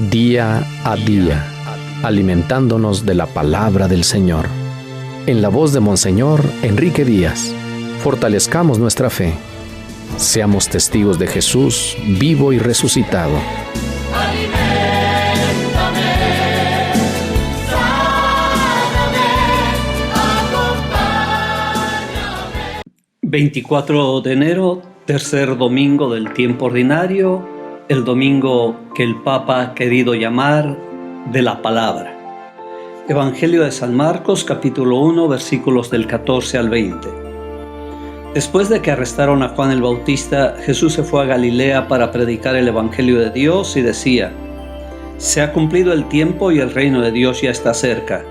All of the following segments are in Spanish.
día a día, alimentándonos de la palabra del Señor. En la voz de Monseñor Enrique Díaz, fortalezcamos nuestra fe. Seamos testigos de Jesús vivo y resucitado. Aliméntame, sáname, acompáñame. 24 de enero, tercer domingo del tiempo ordinario, el domingo que el Papa ha querido llamar de la palabra. Evangelio de San Marcos, capítulo 1, versículos del 14 al 20. Después de que arrestaron a Juan el Bautista, Jesús se fue a Galilea para predicar el Evangelio de Dios y decía: «Se ha cumplido el tiempo y el reino de Dios ya está cerca.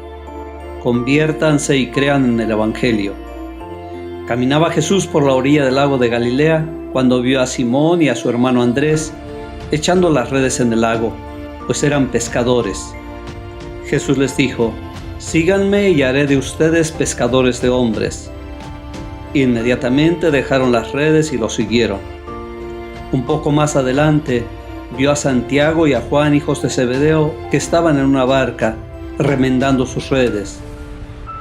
Conviértanse y crean en el Evangelio». Caminaba Jesús por la orilla del lago de Galilea cuando vio a Simón y a su hermano Andrés echando las redes en el lago, pues eran pescadores. Jesús les dijo: «Síganme y haré de ustedes pescadores de hombres». Inmediatamente dejaron las redes y lo siguieron. Un poco más adelante vio a Santiago y a Juan, hijos de Zebedeo, que estaban en una barca remendando sus redes.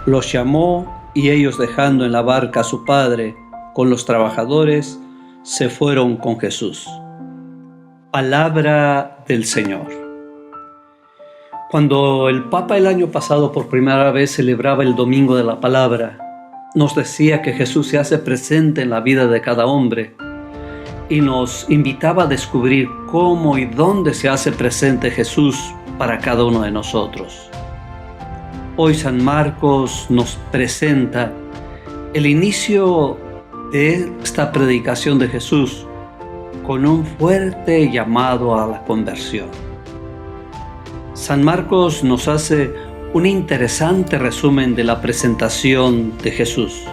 Los llamó y ellos, dejando en la barca a su padre con los trabajadores, se fueron con Jesús. Palabra del Señor. Cuando el Papa el año pasado por primera vez celebraba el Domingo de la Palabra, nos decía que Jesús se hace presente en la vida de cada hombre y nos invitaba a descubrir cómo y dónde se hace presente Jesús para cada uno de nosotros. Hoy San Marcos nos presenta el inicio de esta predicación de Jesús con un fuerte llamado a la conversión. San Marcos nos hace un interesante resumen de la presentación de Jesús.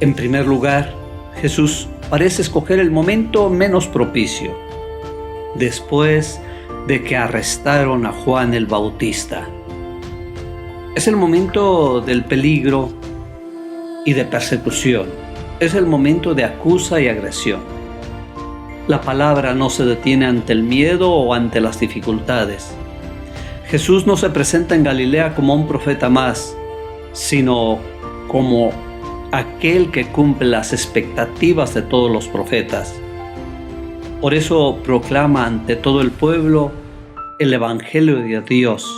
En primer lugar, Jesús parece escoger el momento menos propicio, después de que arrestaron a Juan el Bautista. Es el momento del peligro y de persecución. Es el momento de acusa y agresión. La palabra no se detiene ante el miedo o ante las dificultades. Jesús no se presenta en Galilea como un profeta más, sino como aquel que cumple las expectativas de todos los profetas. Por eso proclama ante todo el pueblo el Evangelio de Dios,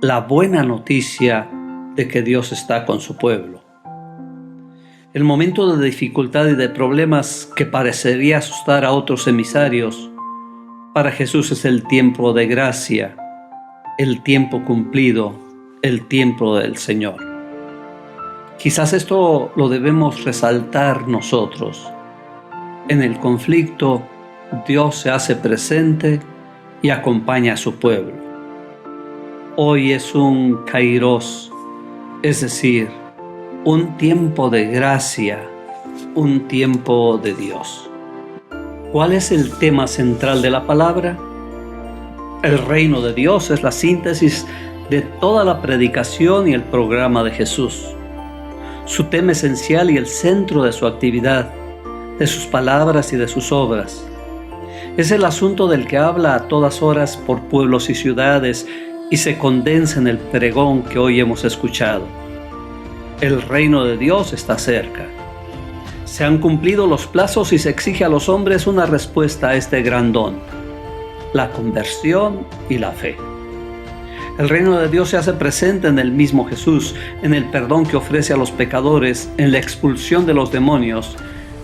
la buena noticia de que Dios está con su pueblo. El momento de dificultad y de problemas que parecería asustar a otros emisarios, para Jesús es el tiempo de gracia, el tiempo cumplido, el tiempo del Señor. Quizás esto lo debemos resaltar nosotros. En el conflicto, Dios se hace presente y acompaña a su pueblo. Hoy es un Kairos, es decir, un tiempo de gracia, un tiempo de Dios. ¿Cuál es el tema central de la palabra? El reino de Dios es la síntesis de toda la predicación y el programa de Jesús. Su tema esencial y el centro de su actividad, de sus palabras y de sus obras. Es el asunto del que habla a todas horas por pueblos y ciudades y se condensa en el pregón que hoy hemos escuchado. El reino de Dios está cerca. Se han cumplido los plazos y se exige a los hombres una respuesta a este gran don: la conversión y la fe. El reino de Dios se hace presente en el mismo Jesús, en el perdón que ofrece a los pecadores, en la expulsión de los demonios,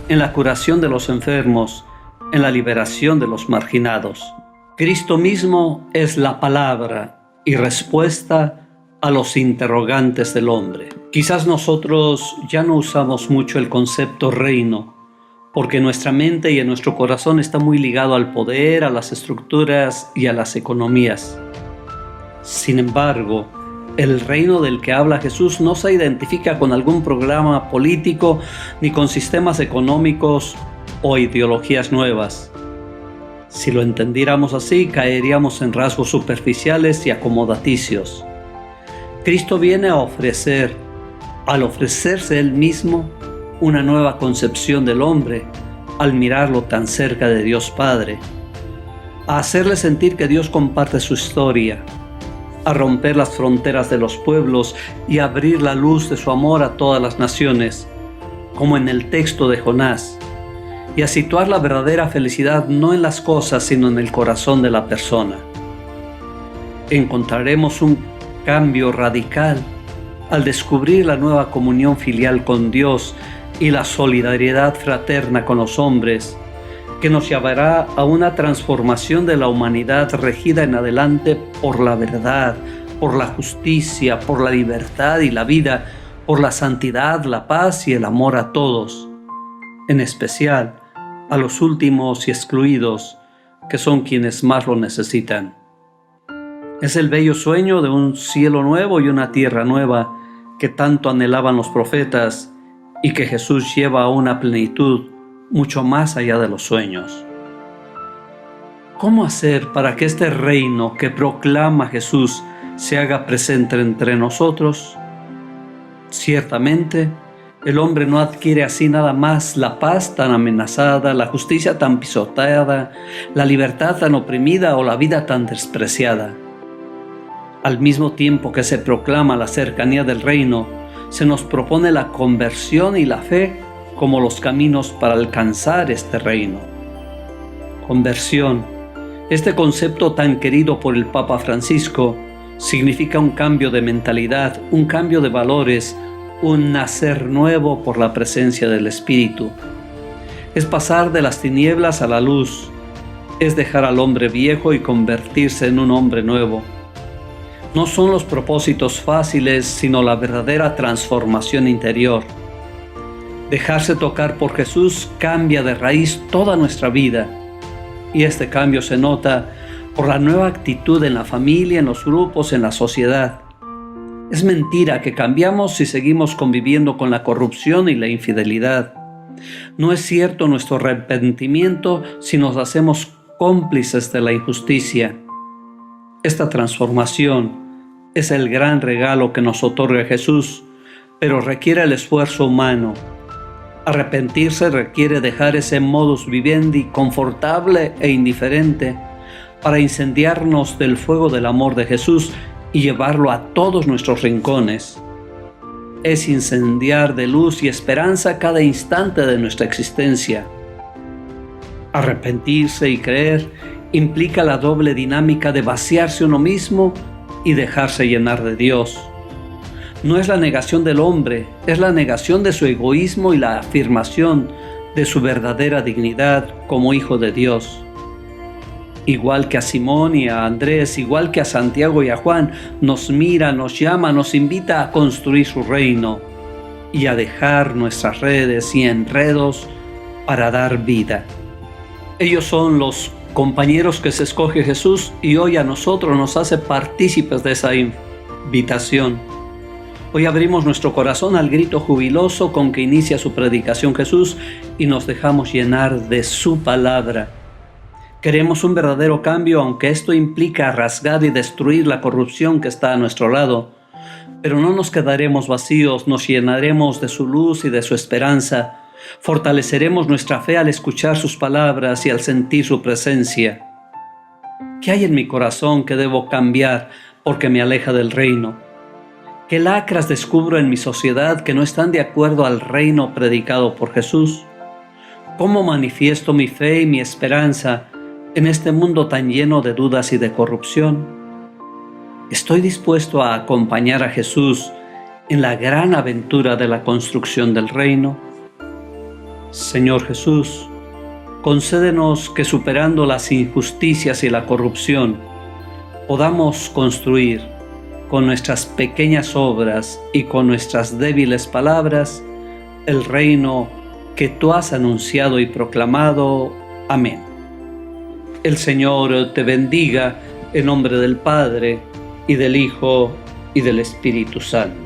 en la curación de los enfermos, en la liberación de los marginados. Cristo mismo es la palabra y respuesta a los interrogantes del hombre. Quizás nosotros ya no usamos mucho el concepto reino, porque nuestra mente y en nuestro corazón está muy ligado al poder, a las estructuras y a las economías. Sin embargo, el reino del que habla Jesús no se identifica con algún programa político ni con sistemas económicos o ideologías nuevas. Si lo entendiéramos así, caeríamos en rasgos superficiales y acomodaticios. Cristo viene a ofrecer, al ofrecerse Él mismo, una nueva concepción del hombre al mirarlo tan cerca de Dios Padre. a hacerle sentir que Dios comparte su historia, a romper las fronteras de los pueblos y a abrir la luz de su amor a todas las naciones, como en el texto de Jonás, y a situar la verdadera felicidad no en las cosas, sino en el corazón de la persona. Encontraremos un cambio radical al descubrir la nueva comunión filial con Dios y la solidaridad fraterna con los hombres, que nos llevará a una transformación de la humanidad regida en adelante por la verdad, por la justicia, por la libertad y la vida, por la santidad, la paz y el amor a todos, en especial a los últimos y excluidos, que son quienes más lo necesitan. Es el bello sueño de un cielo nuevo y una tierra nueva que tanto anhelaban los profetas y que Jesús lleva a una plenitud mucho más allá de los sueños. ¿Cómo hacer para que este reino que proclama Jesús se haga presente entre nosotros? Ciertamente, el hombre no adquiere así nada más la paz tan amenazada, la justicia tan pisoteada, la libertad tan oprimida o la vida tan despreciada. Al mismo tiempo que se proclama la cercanía del reino, se nos propone la conversión y la fe como los caminos para alcanzar este reino. Conversión, este concepto tan querido por el Papa Francisco, significa un cambio de mentalidad, un cambio de valores, un nacer nuevo por la presencia del Espíritu. Es pasar de las tinieblas a la luz, es dejar al hombre viejo y convertirse en un hombre nuevo. No son los propósitos fáciles, sino la verdadera transformación interior. Dejarse tocar por Jesús cambia de raíz toda nuestra vida, y este cambio se nota por la nueva actitud en la familia, en los grupos, en la sociedad. Es mentira que cambiamos si seguimos conviviendo con la corrupción y la infidelidad. No es cierto nuestro arrepentimiento si nos hacemos cómplices de la injusticia. Esta transformación es el gran regalo que nos otorga Jesús, pero requiere el esfuerzo humano. Arrepentirse requiere dejar ese modus vivendi confortable e indiferente para incendiarnos del fuego del amor de Jesús y llevarlo a todos nuestros rincones. Es incendiar de luz y esperanza cada instante de nuestra existencia. Arrepentirse y creer implica la doble dinámica de vaciarse uno mismo y dejarse llenar de Dios. No es la negación del hombre, es la negación de su egoísmo y la afirmación de su verdadera dignidad como hijo de Dios. Igual que a Simón y a Andrés, igual que a Santiago y a Juan, nos mira, nos llama, nos invita a construir su reino y a dejar nuestras redes y enredos para dar vida. Ellos son los compañeros que se escoge Jesús y hoy a nosotros nos hace partícipes de esa invitación. Hoy abrimos nuestro corazón al grito jubiloso con que inicia su predicación Jesús y nos dejamos llenar de su palabra. Queremos un verdadero cambio, aunque esto implica rasgar y destruir la corrupción que está a nuestro lado. Pero no nos quedaremos vacíos, nos llenaremos de su luz y de su esperanza. Fortaleceremos nuestra fe al escuchar sus palabras y al sentir su presencia. ¿Qué hay en mi corazón que debo cambiar porque me aleja del reino? ¿Qué lacras descubro en mi sociedad que no están de acuerdo al reino predicado por Jesús? ¿Cómo manifiesto mi fe y mi esperanza en este mundo tan lleno de dudas y de corrupción? ¿Estoy dispuesto a acompañar a Jesús en la gran aventura de la construcción del reino? Señor Jesús, concédenos que superando las injusticias y la corrupción, podamos construir con nuestras pequeñas obras y con nuestras débiles palabras el reino que tú has anunciado y proclamado. Amén. El Señor te bendiga en nombre del Padre, y del Hijo, y del Espíritu Santo.